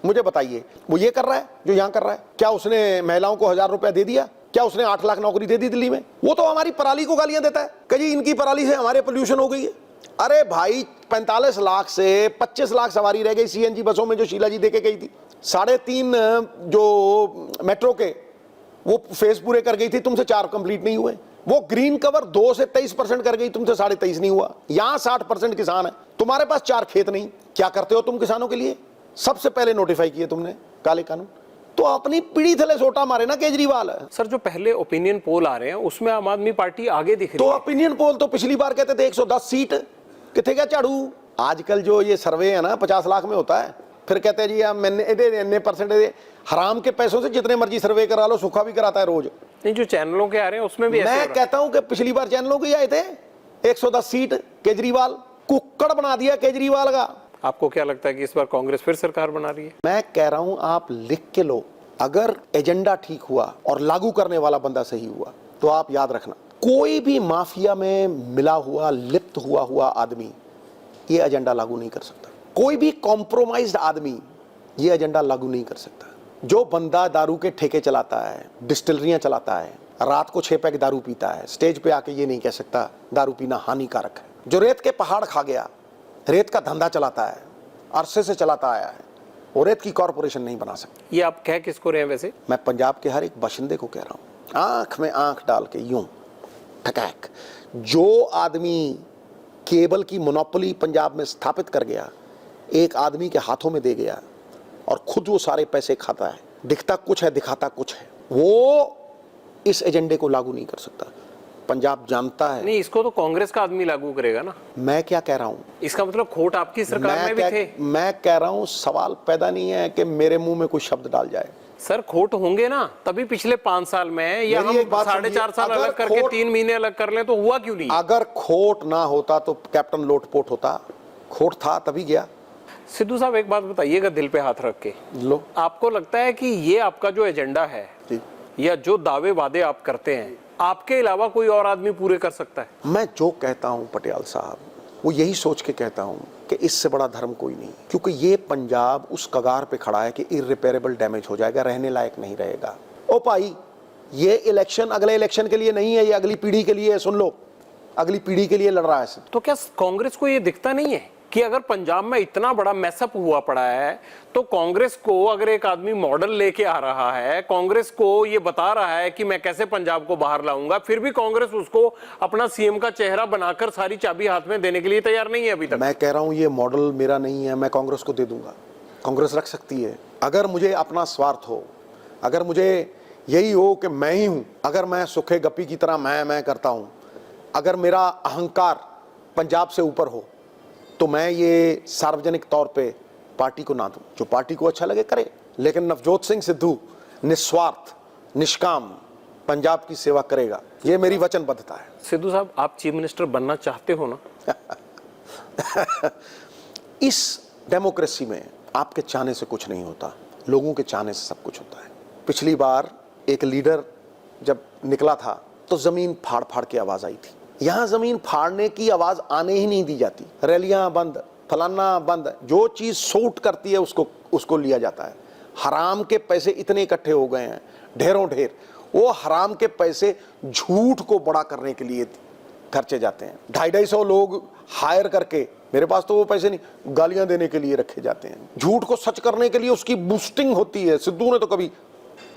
मुझे बताइए, वो ये कर रहा है जो यहां कर रहा है? क्या उसने महिलाओं को 1000 रुपया दे दिया? क्या उसने 8 लाख नौकरी दे दी दिल्ली में? वो तो हमारी पराली को गालियां देता है कि जी इनकी पराली से हमारे पोल्यूशन हो गई है। अरे भाई 45 लाख से 25 लाख सवारी रह गई सीएनजी बसों में जो शीला जी देके गई थी। 3.5 जो मेट्रो के वो फेज पूरे कर गई थी, तुमसे 4 कंप्लीट नहीं हुए। वो ग्रीन कवर 2 से 23% कर गई, तुमसे 23.5 नहीं हुआ। यहां 60% किसान है, तुम्हारे पास 4 खेत नहीं। क्या करते हो तुम किसानों के लिए? सबसे पहले नोटिफाई किए तुमने काले कानून। तो अपनी पीढ़ी थले सोटा मारे ना केजरीवाल। सर, जो पहले ओपिनियन पोल आ रहे हैं उसमें आम आदमी पार्टी आगे दिख रही तो है। ओपिनियन पोल तो पिछली बार कहते थे 110 सीट, किथे गया झाड़ू? आजकल जो ये सर्वे है ना 50 लाख में होता है, फिर कहते हैं जी मैंने % हराम के पैसों से जितने मर्जी सर्वे करा लो, सूखा भी कराता है रोज। नहीं, जो चैनलों के आ रहे हैं उसमें भी मैं कहता हूं कि पिछली बार चैनलों के आए थे 110 सीट, केजरीवाल कुक्कड़ बना दिया केजरीवाल का। आपको क्या लगता है कि इस बार कांग्रेस फिर सरकार बना रही है? मैं कह रहा हूं आप लिख के लो, अगर एजेंडा ठीक हुआ और लागू करने वाला बंदा सही हुआ तो आप याद रखना, कोई भी माफिया में मिला हुआ, लिप्त हुआ आदमी ये एजेंडा लागू नहीं कर सकता। कोई भी कॉम्प्रोमाइज्ड आदमी ये एजेंडा लागू नहीं कर सकता। जो बंदा दारू के ठेके चलाता है, डिस्टिलरियां चलाता है, रात को 6 पैक दारू पीता है, स्टेज पे आके ये नहीं कह सकता दारू पीना हानिकारक है। जो रेत के पहाड़ खा गया, रेत का धंधा चलाता है, अरसे से चलाता आया है, वो रेत की कॉर्पोरेशन नहीं बना सकती। ये आप कह किसको रहे हैं वैसे? मैं पंजाब के हर एक बाशिंदे को कह रहा हूं, आंख में आंख डाल के यूं ठकैक। जो आदमी केबल की मोनोपोली पंजाब में स्थापित कर गया, एक आदमी के हाथों में दे गया और खुद वो सारे पैसे खाता है, दिखता कुछ है दिखाता कुछ है, वो इस एजेंडे को लागू नहीं कर सकता। पंजाब जानता है। नहीं, इसको तो कांग्रेस का आदमी लागू करेगा ना। मैं क्या कह रहा हूं, इसका मतलब खोट आपकी सरकार में भी थे। मैं कह रहा हूं सवाल पैदा नहीं है कि मेरे मुंह में कोई शब्द डाल जाए। सर, खोट होंगे ना, तभी पिछले 5 साल में, या हम 4.5 साल अलग करके 3 महीने अलग कर ले तो हुआ क्यों नहीं? अगर खोट ना होता तो कैप्टन लोटपोट होता, खोट था तभी गया। सिद्धू साहब एक बात बताइएगा दिल पे हाथ रख के, लो आपको लगता है कि ये आपका जो एजेंडा है जी। या जो दावे वादे आप करते हैं आपके अलावा कोई और आदमी पूरे कर सकता है? मैं जो कहता हूं पटियाल साहब, वो यही सोच के कहता हूं कि इससे बड़ा धर्म कोई नहीं, क्योंकि ये पंजाब उस कगार पे खड़ा है कि इररिपेरेबल डैमेज हो जाएगा, रहने लायक नहीं रहेगा। ओ भाई, ये इलेक्शन अगले इलेक्शन के लिए नहीं है, ये अगली पीढ़ी के लिए है। सुन लो, अगली पीढ़ी के लिए लड़ रहा है। तो क्या कांग्रेस को ये दिखता नहीं है कि अगर पंजाब में इतना बड़ा मैसअप हुआ पड़ा है तो कांग्रेस को अगर एक आदमी मॉडल लेके आ रहा है, कांग्रेस को ये बता रहा है कि मैं कैसे पंजाब को बाहर लाऊंगा, फिर भी कांग्रेस उसको अपना सीएम का चेहरा बनाकर सारी चाबी हाथ में देने के लिए तैयार नहीं है अभी तक? मैं कह रहा हूं ये मॉडल मेरा नहीं है, मैं कांग्रेस को दे दूंगा। कांग्रेस रख सकती है। अगर मुझे अपना स्वार्थ हो, अगर मुझे यही हो कि मैं ही हूं, अगर मैं सुखे गप्पी की तरह मैं करता हूं, अगर मेरा अहंकार पंजाब से ऊपर हो, तो मैं ये सार्वजनिक तौर पे पार्टी को ना दूं। जो पार्टी को अच्छा लगे करे, लेकिन नवजोत सिंह सिद्धू निस्वार्थ निष्काम पंजाब की सेवा करेगा, ये मेरी वचनबद्धता है। सिद्धू साहब, आप चीफ मिनिस्टर बनना चाहते हो ना? इस डेमोक्रेसी में आपके चाहने से कुछ नहीं होता, लोगों के चाहने से सब कुछ होता है। पिछली बार एक लीडर जब निकला था तो जमीन फाड़ फाड़ के आवाज आई थी। यहां जमीन फाड़ने की आवाज आने ही नहीं दी जाती। रैलियां बंद, फलाना बंद, जो चीज सूट करती है उसको लिया जाता है। हराम के पैसे इतने इकट्ठे हो गए हैं, ढेरों ढेर। वो हराम के पैसे झूठ को बड़ा करने के लिए खर्चे जाते हैं। 250 लोग हायर करके, मेरे पास तो वो पैसे नहीं, गालियां देने के लिए रखे जाते हैं। झूठ को सच करने के लिए उसकी बूस्टिंग होती है। सिद्धू ने तो कभी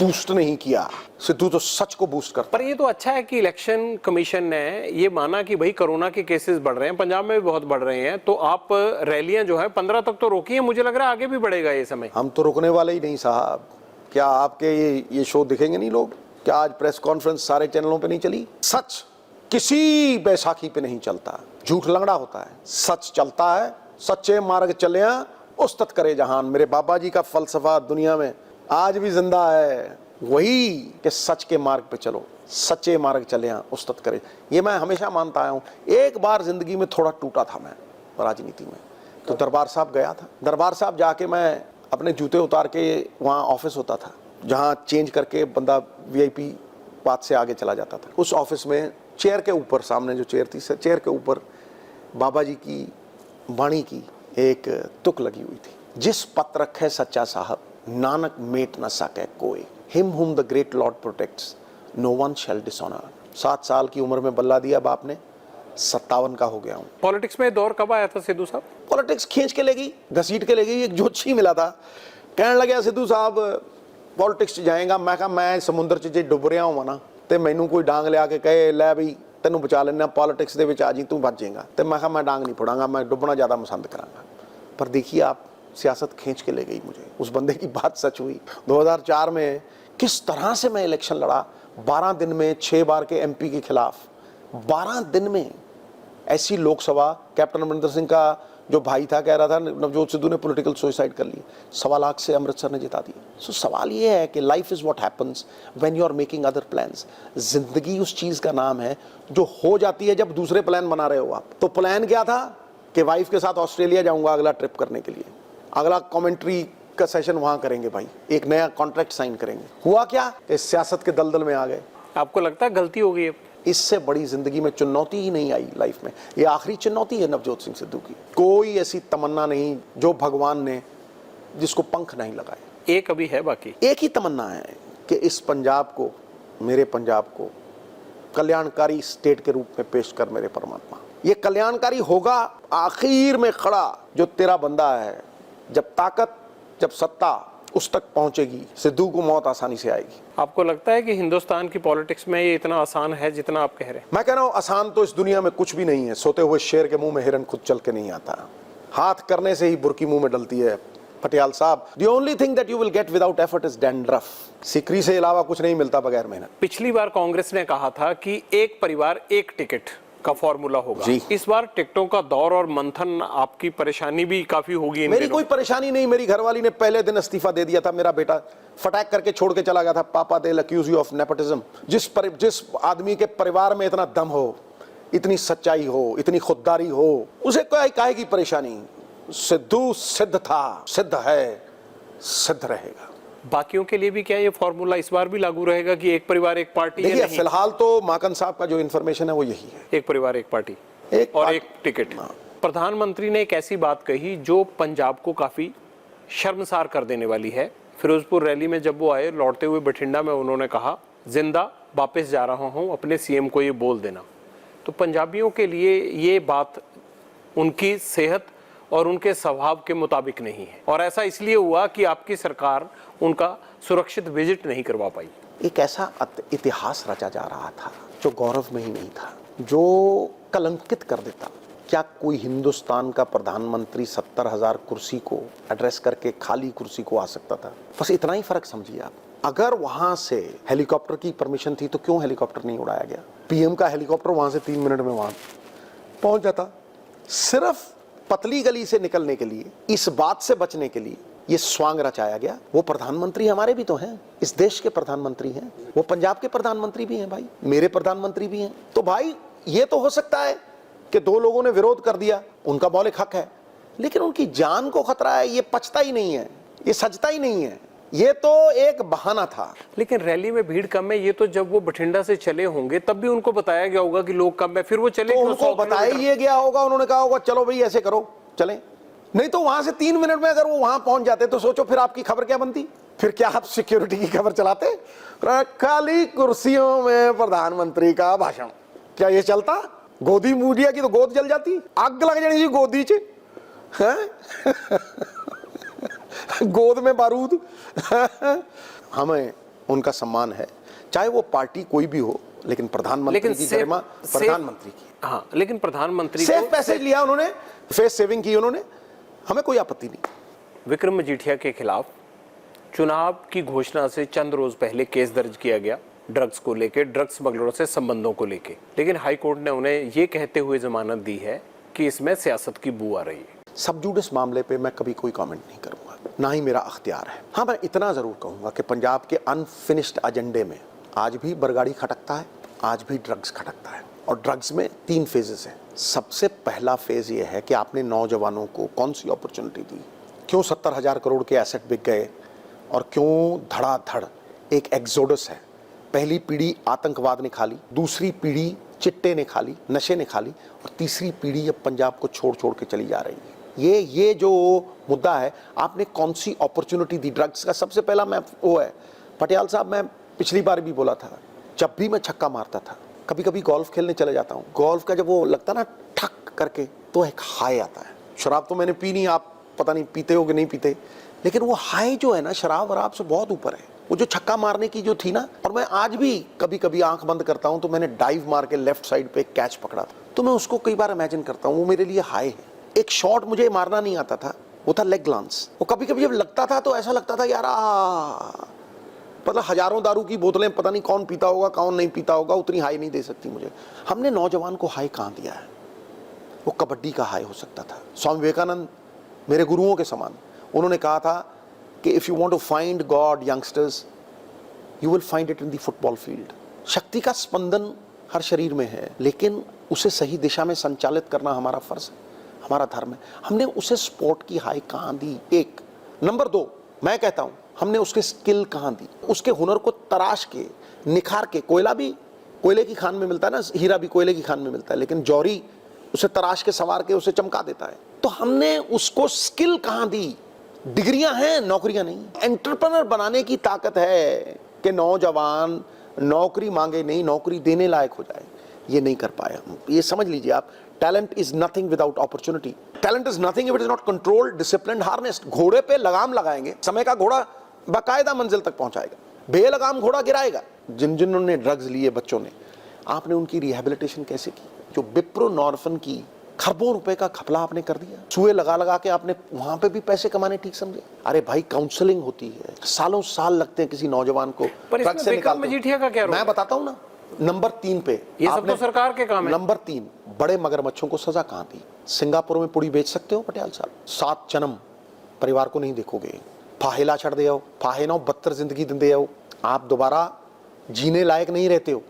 बूस्ट नहीं किया, सिद्धू तो सच को बूस्ट करता। पर ये तो अच्छा है कि इलेक्शन कमीशन ने ये माना कि भाई कोरोना के केसेस बढ़ रहे हैं, पंजाब में भी बहुत बढ़ रहे हैं, तो आप रैलियां जो है 15 तक तो रोकी है, मुझे लग रहा है आगे भी बढ़ेगा ये समय। हम तो रुकने वाले ही नहीं साहब। क्या आपके ये शो दिखेंगे नहीं लोग? क्या आज प्रेस कॉन्फ्रेंस सारे चैनलों पे नहीं चली? सच किसी बैसाखी पे नहीं चलता, झूठ लंगड़ा होता है। सच चलता है। सच्चे मार्ग चलिया उस्तत करे जहान। मेरे बाबा जी का फलसफा दुनिया में आज भी जिंदा है, वही कि सच के मार्ग पे चलो, सच्चे मार्ग चलिया उस्तत करे। ये मैं हमेशा मानता आया हूं। एक बार जिंदगी में थोड़ा टूटा था मैं राजनीति में, तो दरबार साहब गया था। दरबार साहब जाके मैं अपने जूते उतार के, वहाँ ऑफिस होता था जहाँ चेंज करके बंदा वीआईपी पाथ से आगे चला जाता था। उस ऑफिस में चेयर के ऊपर, सामने जो चेयर थी, चेयर के ऊपर बाबा जी की वाणी की एक तुक लगी हुई थी। जिस पत रखे सच्चा साहब, नानक मेट न सके कोई, him whom the great lord protects, no one shall dishonour. 7 साल की उम्र में बल्ला दिया बाप ने, 57 का हो गया हूँ। पॉलिटिक्स में दौर कब आया था सिद्धू साहब? पॉलिटिक्स खींच के ले गई, घसीट के ले गई। एक जोशी मिला था, कहने लगे सिद्धू साहब पॉलिटिक्स जाएगा। मैं कहा मैं समुद्र च जे डुब रहा हूँ ना, तो मैनू कोई डांग लिया के कहे लै बई तेनों बचा लेना, पॉलिटिक्स दे विच आ जी, तू बच जाएगा, तो मैं कहा मैं डांग नहीं फोड़ांगा, मैं डुबना ज़्यादा पसंद करांगा। पर देखिए आप, सियासत खींच के ले गई मुझे। उस बंदे की बात सच हुई। 2004 में किस तरह से मैं इलेक्शन लड़ा, 12 दिन में 6 बार के एमपी के खिलाफ। 12 दिन में ऐसी लोकसभा, कैप्टन अमरिंदर सिंह का जो भाई था कह रहा था नवजोत सिद्धू ने पॉलिटिकल सुसाइड कर ली, 1.25 लाख से अमृतसर ने जिता दिया। सो सवाल ये है कि life is what happens when you are making other plans. जिंदगी उस चीज का नाम है जो हो जाती है जब दूसरे प्लान बना रहे हो आप। तो प्लान क्या था कि वाइफ के साथ ऑस्ट्रेलिया जाऊंगा अगला ट्रिप करने के लिए, अगला कमेंट्री का सेशन वहां करेंगे भाई, एक नया कॉन्ट्रैक्ट साइन करेंगे। हुआ क्या कि सियासत के दलदल में आ गए। आपको लगता है गलती हो गई? इससे बड़ी जिंदगी में चुनौती ही नहीं आई लाइफ में। ये आखिरी चुनौती है नवजोत सिंह सिद्धू की। कोई ऐसी तमन्ना नहीं जो भगवान ने, जिसको पंख नहीं लगाए। एक अभी है बाकी। एक ही तमन्ना है कि इस पंजाब को, मेरे पंजाब को कल्याणकारी स्टेट के रूप में पेश कर मेरे परमात्मा। ये कल्याणकारी होगा आखिर में खड़ा जो तेरा बंदा है। जब ताकत, जब सत्ता उस तक पहुंचेगी, सिद्धू को मौत आसानी से आएगी। आपको लगता है कि हिंदुस्तान की पॉलिटिक्स में ये इतना आसान है जितना आप कह रहे हैं? मैं कह रहा हूं आसान तो इस दुनिया में कुछ भी नहीं है। सोते हुए शेर के मुंह में हिरन खुद चल के नहीं आता। हाथ करने से ही बुरकी मुंह में डलती है पटियाल साहब। The only thing that you will get without effort is dandruff। Sikri से अलावा कुछ नहीं मिलता बगैर मेहनत। पिछली बार कांग्रेस ने कहा था कि एक परिवार एक टिकट का फॉर्मूला होगा। इस बार टिकटों का दौर और मंथन, आपकी परेशानी भी काफी होगी। मेरी कोई परेशानी नहीं। मेरी घरवाली ने पहले दिन इस्तीफा दे दिया था। मेरा बेटा फटाक करके छोड़ के चला गया था। पापा दे अक्यूज यू ऑफ नेपोटिज्म। जिस आदमी के परिवार में इतना दम हो, इतनी सच्चाई हो, इतनी खुददारी हो, उसे काहे की परेशानी। सिद्धू सिद्ध था, सिद्ध है, सिद्ध रहेगा। बाकियों के लिए भी क्या ये फॉर्मूला इस बार भी लागू रहेगा कि एक परिवार एक पार्टी? देखिए फिलहाल तो माकन साहब का जो इन्फॉर्मेशन है वो यही है, एक परिवार एक पार्टी और एक टिकट। प्रधानमंत्री ने एक ऐसी बात कही जो पंजाब को काफी शर्मसार कर देने वाली है। फिरोजपुर रैली में जब वो आए, लौटते हुए बठिंडा में उन्होंने कहा, जिंदा वापस जा रहा हूं, अपने सीएम को ये बोल देना। तो पंजाबियों के लिए ये बात उनकी सेहत और उनके स्वभाव के मुताबिक नहीं है, और ऐसा इसलिए हुआ कि आपकी सरकार उनका सुरक्षित विजिट नहीं करवा पाई। एक ऐसा इतिहास रचा जा रहा था जो गौरव में ही नहीं था, जो कलंकित कर देता। क्या कोई हिंदुस्तान का प्रधानमंत्री 70,000 कुर्सी को एड्रेस करके खाली कुर्सी को आ सकता था? बस इतना ही फर्क समझिए आप। अगर वहां से हेलीकॉप्टर की परमिशन थी तो क्यों हेलीकॉप्टर नहीं उड़ाया गया? पीएम का हेलीकॉप्टर वहां से 3 मिनट में वहां पहुंच जाता। सिर्फ पतली गली से निकलने के लिए, इस बात से बचने के लिए ये स्वांग रचाया गया। वो प्रधानमंत्री हमारे भी तो हैं, इस देश के प्रधानमंत्री हैं, वो पंजाब के प्रधानमंत्री भी हैं भाई, मेरे प्रधानमंत्री भी हैं। तो भाई ये तो हो सकता है कि 2 लोगों ने विरोध कर दिया, उनका मौलिक हक है, लेकिन उनकी जान को खतरा है, ये पचता ही नहीं है, ये सजता ही नहीं है, ये तो एक बहाना था। लेकिन रैली में भीड़ कम है, ये तो जब वो बठिंडा से चले होंगे तब भी उनको बताया गया होगा कि लोग कम है, फिर वो चले, तो उनको बताया ही गया होगा, उन्होंने कहा होगा चलो भाई ऐसे करो, चलें। नहीं तो वहां से 3 मिनट में अगर वो वहां पहुंच जाते तो सोचो फिर आपकी खबर क्या बनती? फिर क्या आप सिक्योरिटी की खबर चलाते? खाली कुर्सियों में प्रधानमंत्री का भाषण, क्या ये चलता? गोदी मीडिया की तो गोद जल जाती, आग लग जानी जी गोदी च, गोद में बारूद। हमें उनका सम्मान है, चाहे वो पार्टी कोई भी हो, लेकिन प्रधानमंत्री की गरिमा प्रधानमंत्री की। हाँ, लेकिन प्रधानमंत्री सेफ पैसेज लिया उन्होंने, फेस सेविंग की उन्होंने, हमें कोई आपत्ति नहीं। विक्रम मजीठिया के खिलाफ चुनाव की घोषणा से चंद रोज पहले केस दर्ज किया गया, ड्रग्स को लेकर, ड्रग्स स्मगलरों से संबंधों को लेकर, लेकिन हाई कोर्ट ने उन्हें यह कहते हुए जमानत दी है कि इसमें सियासत की बू आ रही है। सब जुडिस मामले पे मैं कभी कोई कमेंट नहीं करूंगा, ना ही मेरा अख्तियार है। हाँ, मैं इतना जरूर कहूंगा कि पंजाब के अनफिनिश्ड एजेंडे में आज भी बरगाड़ी खटकता है, आज भी ड्रग्स खटकता है, और ड्रग्स में 3 फेजेस हैं। सबसे पहला फेज ये है कि आपने नौजवानों को कौन सी अपॉर्चुनिटी दी, क्यों 70,000 करोड़ के एसेट बिक गए, और क्यों धड़ाधड़ एक एक्सोडस है। पहली पीढ़ी आतंकवाद ने खा ली, दूसरी पीढ़ी चिट्टे ने खा ली, नशे ने खा ली, और तीसरी पीढ़ी अब पंजाब को छोड़ छोड़ के चली जा रही है। ये जो मुद्दा है, आपने कौन सी अपॉर्चुनिटी दी ड्रग्स का? सबसे पहला मैं वो है, पटियाल साहब, मैं पिछली बार भी बोला था, जब भी मैं छक्का मारता था, कभी कभी गोल्फ खेलने चले जाता हूँ, गोल्फ का जब वो लगता ना ठक करके, तो एक हाई आता है। शराब तो मैंने पी नहीं, आप पता नहीं पीते हो कि नहीं पीते, लेकिन वो हाई जो है ना, शराब वराब से बहुत ऊपर है। वो जो छक्का मारने की जो थी ना, और मैं आज भी कभी कभी आंख बंद करता हूं तो मैंने डाइव मार के लेफ्ट साइड पे कैच पकड़ा था, तो मैं उसको कई बार इमेजिन करता हूं, वो मेरे लिए हाई है। एक शॉट मुझे मारना नहीं आता था, वो था लेग ग्लांस। वो कभी कभी जब लगता था तो ऐसा लगता था यार, मतलब हजारों दारू की बोतलें पता नहीं कौन पीता होगा कौन नहीं पीता होगा, उतनी हाई नहीं दे सकती मुझे। हमने नौजवान को हाई कहाँ दिया है? वो कबड्डी का हाई हो सकता था। स्वामी विवेकानंद मेरे गुरुओं के समान, उन्होंने कहा था कि if you want to find God youngsters, you will find it in the football field. शक्ति का स्पंदन हर शरीर में है, लेकिन उसे सही दिशा में संचालित करना हमारा फर्ज है, हमारा धर्म है। हमने उसे स्पोर्ट की हाई कहाँ दी? एक। नंबर 2, मैं कहता हूं, हमने उसके स्किल कहाँ दी? उसके हुनर को तराश के, निखार के। कोयला भी कोयले की खान में मिलता है ना, हीरा भी कोयले की खान में मिलता है, लेकिन जौहरी उसे तराश के, सवार के उसे चमका देता है। तो हमने उसको स्किल कहाँ दी? डिग्रियां हैं, नौकरियां नहीं। एंटरप्रेन्योर बनाने की ताकत है कि नौजवान नौकरी मांगे नहीं, नौकरी देने लायक हो जाए। ये नहीं कर पाए हम। ये समझ लीजिए आप, talent is nothing without opportunity. Talent is nothing if it is not controlled, disciplined, harnessed. घोड़े पे लगाम लगाएंगे, समय का घोड़ा बाकायदा मंजिल तक पहुंचाएगा, बेलगाम घोड़ा गिराएगा। जिन्होंने ड्रग्स लिए बच्चों ने, आपने उनकी रिहेबिलिटेशन कैसे की? जो बिप्रो नॉर्फन की खरबों रुपए का घपला आपने कर दिया, सुए लगा लगा के आपने वहां पे भी पैसे कमाने ठीक समझे। अरे भाई, काउंसलिंग होती है, सालों साल लगते हैं किसी नौजवान को ड्रग से निकालने। मजीठिया का क्या रोल? मैं बताता हूं ना। नंबर 3 पे, ये सब तो सरकार के काम है। नंबर 3, बड़े मगरमच्छों को सजा कहां दी? सिंगापुर में पुड़ी बेच सकते हो पटियाल साहब, 7 जन्म परिवार को नहीं देखोगे, फाहेला छड़ दे आओ, फाहे ना 72 जिंदगी दे आओ, आप दोबारा जीने लायक नहीं रहते हो।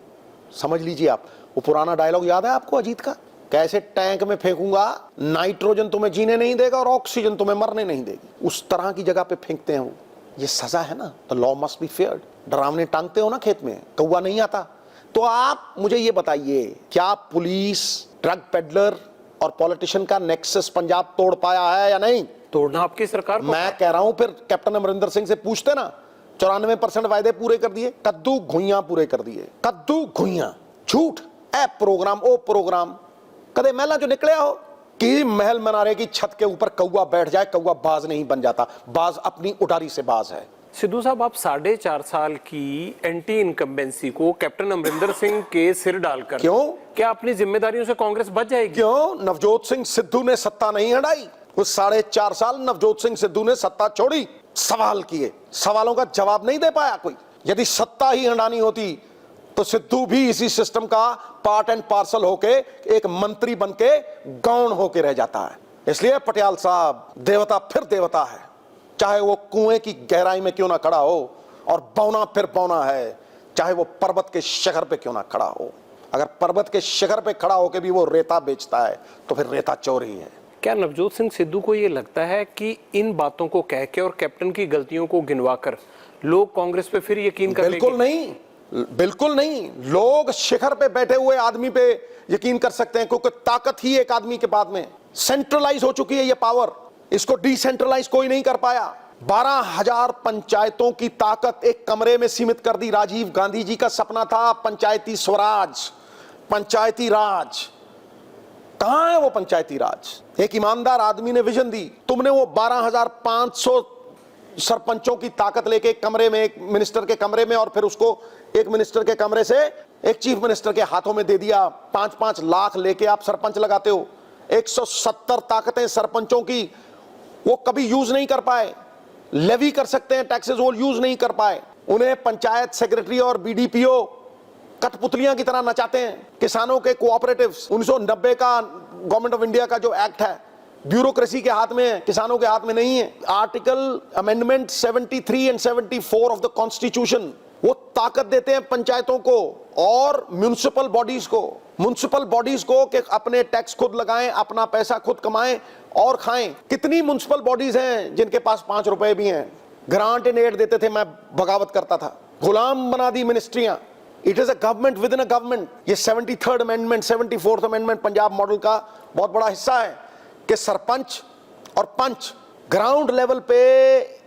समझ लीजिए आप। वो पुराना डायलॉग याद है आपको अजीत का, कैसे टैंक में फेंकूंगा, नाइट्रोजन तुम्हें जीने नहीं देगा और ऑक्सीजन तुम्हें मरने नहीं देगी, उस तरह की जगह पे फेंकते हैं वो। ये सजा है ना, द लॉ मस्ट बी फेयर्ड। डरावने टांगते हो ना खेत में, कौवा नहीं आता। तो आप मुझे ये बताइए, क्या पुलिस, ड्रग पेडलर और पॉलिटिशियन का नेक्सस पंजाब तोड़ पाया है या नहीं? तोड़ना आपकी सरकार को। मैं कह रहा हूं फिर कैप्टन अमरिंदर सिंह से पूछते ना, 94% वायदे पूरे कर दिए, कद्दू घुइयां पूरे कर दिए, कद्दू घुइयां, झूठ। ए प्रोग्राम ओ प्रोग्राम, कदे महला जो निकले हो कि महल मनारे की छत के ऊपर कौवा बैठ जाए, कौवा बाज नहीं बन जाता, बाज अपनी उडारी से बाज है। सिद्धू साहब, आप 4.5 साल की एंटी इनकम्बेंसी को कैप्टन अमरिंदर सिंह के सिर डालकर, क्यों? क्या अपनी जिम्मेदारियों से कांग्रेस बच जाएगी? क्यों? नवजोत सिंह सिद्धू ने सत्ता नहीं हटाई, उस 4.5 साल नवजोत सिंह सिद्धू ने सत्ता छोड़ी, सवाल किए, सवालों का जवाब नहीं दे पाया कोई। यदि सत्ता ही हटानी होती तो सिद्धू भी इसी सिस्टम का पार्ट एंड पार्सल होके एक मंत्री बनके गौण होके रह जाता है। इसलिए पटियाल साहब, देवता फिर देवता है, चाहे वो कुएं की गहराई में क्यों ना खड़ा हो, और बौना फिर बौना है, चाहे वो पर्वत के शिखर पे क्यों ना खड़ा हो। अगर पर्वत के शिखर पे खड़ा होके भी वो रेता बेचता है तो फिर रेता चोर ही है। क्या नवजोत सिंह सिद्धू को ये लगता है कि इन बातों को कह के और कैप्टन की गलतियों को गिनवाकर लोग कांग्रेस पे फिर यकीन कर लेंगे? बिल्कुल नहीं, बिल्कुल नहीं। लोग शिखर पे बैठे हुए आदमी पे यकीन कर सकते हैं, क्योंकि ताकत ही एक आदमी के बाद में सेंट्रलाइज हो चुकी है ये पावर, इसको डिसेंट्रलाइज कोई नहीं कर पाया। 12,000 पंचायतों की ताकत एक कमरे में सीमित कर दी। राजीव गांधी जी का सपना था पंचायती स्वराज, पंचायती राज। कहां है वो पंचायती राज? एक ईमानदार आदमी ने विजन दी, तुमने वो 12,500 सरपंचों की ताकत लेके एक कमरे में, एक मिनिस्टर के कमरे में, और फिर उसको एक मिनिस्टर के कमरे से एक चीफ मिनिस्टर के हाथों में दे दिया। 5-5 लाख लेके आप सरपंच लगाते हो। 170 ताकतें सरपंचों की, वो कभी यूज नहीं कर पाए। लेवी कर सकते हैं टैक्सेस, वो यूज नहीं कर पाए। उन्हें पंचायत सेक्रेटरी और बीडीपीओ कठपुतलियां की तरह नचाते हैं। किसानों के कोऑपरेटिव्स, 1990 का गवर्नमेंट ऑफ इंडिया का जो एक्ट है, ब्यूरोक्रेसी के हाथ में है, किसानों के हाथ में नहीं है। Article amendment 73 and 74 of the constitution, वो ताकत देते हैं पंचायतों को और म्युनिसिपल बॉडीज को कि अपने टैक्स खुद लगाएं, अपना पैसा खुद कमाएं और खाएं। कितनी म्युनिसिपल बॉडीज हैं जिनके पास 5 रुपए भी हैं? ग्रांट एंड एड देते थे, मैं बगावत करता था। गुलाम बना दी मिनिस्ट्रियां। It is a government within a government. ये 73rd amendment, 74th amendment Punjab model का बहुत बड़ा हिस्सा है कि सरपंच और पंच ग्राउंड लेवल पे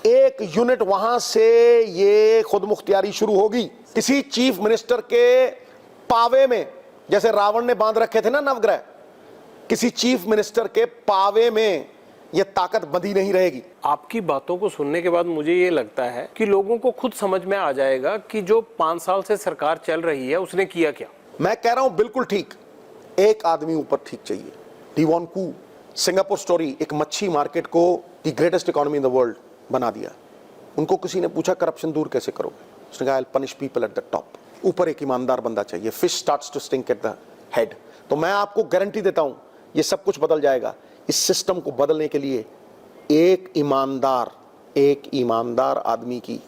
एक यूनिट, वहां से ये खुद मुख्तियारी शुरू होगी। किसी चीफ मिनिस्टर के पावे में, जैसे रावण ने बांध रखे थे ना नवग्रह, किसी चीफ मिनिस्टर के पावे में ये ताकत बंधी नहीं रहेगी। आपकी बातों को सुनने के बाद मुझे ये लगता है कि लोगों को खुद समझ में आ जाएगा कि जो 5 साल से सरकार चल रही है उसने किया क्या। मैं कह रहा हूं बिल्कुल ठीक। एक आदमी ऊपर ठीक चाहिए। डी वॉन कू, सिंगापुर स्टोरी, एक मच्छी मार्केट को the greatest economy in the world बना दिया। उनको किसी ने पूछा करप्शन दूर कैसे करोगे? उसने कहा I will punish people at the top. ऊपर एक ईमानदार बंदा चाहिए। Fish starts to stink at the head. तो मैं आपको गारंटी देता हूं ये सब कुछ बदल जाएगा। इस सिस्टम को बदलने के लिए एक ईमानदार आदमी की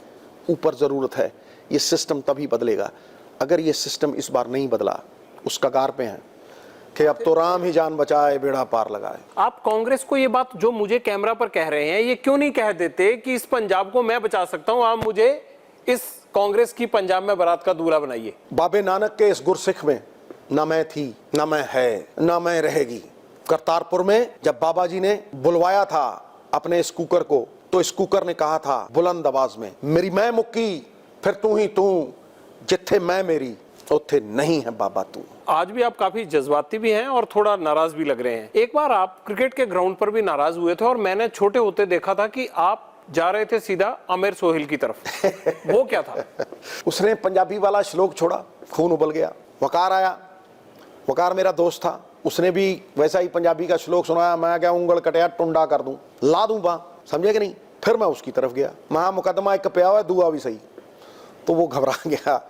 ऊपर जरूरत है। ये सिस्टम तभी बदलेगा। अगर ये सिस्टम इस बार नहीं बदला, उस कगार पे हैं कि अब तो राम ही जान बचाए बेड़ा पार लगाए। आप कांग्रेस को ये बात जो मुझे कैमरा पर कह रहे हैं, ये क्यों नहीं कह देते कि इस पंजाब को मैं बचा सकता हूं, आप मुझे इस कांग्रेस की पंजाब में बारात का दूल्हा बनाइए। बाबे नानक के इस गुरसिख में ना मैं थी, ना मैं है, ना मैं रहेगी। करतारपुर में जब बाबा जी ने बुलवाया था अपने इस कुकर को, तो इस कुकर ने कहा था बुलंद आवाज में, मेरी मैं मुक्की फिर तू ही तू, जिथे मैं मेरी उथे नहीं है बाबा तू। आज भी आप काफी जज्बाती भी हैं और थोड़ा नाराज भी लग रहे हैं। एक बार आप क्रिकेट के ग्राउंड पर भी नाराज हुए थे और मैंने छोटे होते देखा था कि आप जा रहे थे सीधा आमिर सोहेल की तरफ। वो क्या था? उसने पंजाबी वाला श्लोक छोड़ा, खून उबल गया। वकार आया, वकार मेरा दोस्त था, उसने भी वैसा ही पंजाबी का श्लोक सुनाया। मैं क्या उंगल कटिया टुंडा कर दूं, ला दूं बा, समझे कि नहीं? फिर मैं उसकी तरफ गया। महा मुकदमा एक पिया हुआ, दुआ भी सही। तो वो घबरा गया।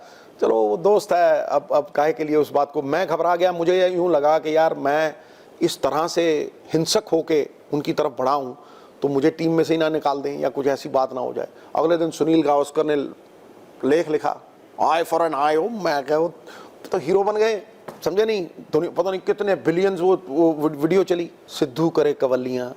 चलो वो दोस्त है, अब काहे के लिए उस बात को। मैं घबरा गया। मुझे यूं लगा कि यार मैं इस तरह से हिंसक होके उनकी तरफ बढ़ा हूं तो मुझे टीम में से ही ना निकाल दें या कुछ ऐसी बात ना हो जाए। अगले दिन सुनील गावस्कर ने लेख लिखा, आई फॉर एन आई। मैं क्या, तो हीरो बन गए। समझे नहीं, पता नहीं कितने बिलियंस वो वीडियो चली, सिद्धू करे कवलियां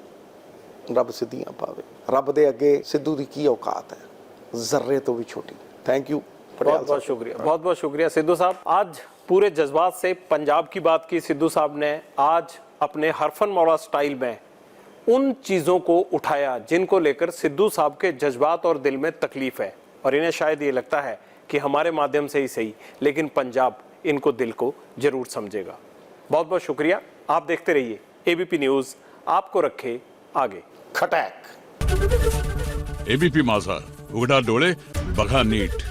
रब सिद्धियां पावे, रब दे अगे सिद्धू दी की औकात है, जर्रे तो भी छोटी। थैंक यू, बहुत बहुत शुक्रिया, बहुत बहुत शुक्रिया सिद्धू साहब। आज पूरे जज्बात से पंजाब की बात की सिद्धू साहब ने। आज अपने हरफन मौला स्टाइल में उन चीज़ों को उठाया जिनको लेकर सिद्धू साहब के जज्बात और दिल में तकलीफ है, और इन्हें शायद ये लगता है कि हमारे माध्यम से ही सही, लेकिन पंजाब इनको दिल को जरूर समझेगा। बहुत बहुत शुक्रिया। आप देखते रहिए एबीपी न्यूज़, आपको रखे आगे। खटैक। एबीपी माझा, उघडा डोळे बघा नीट।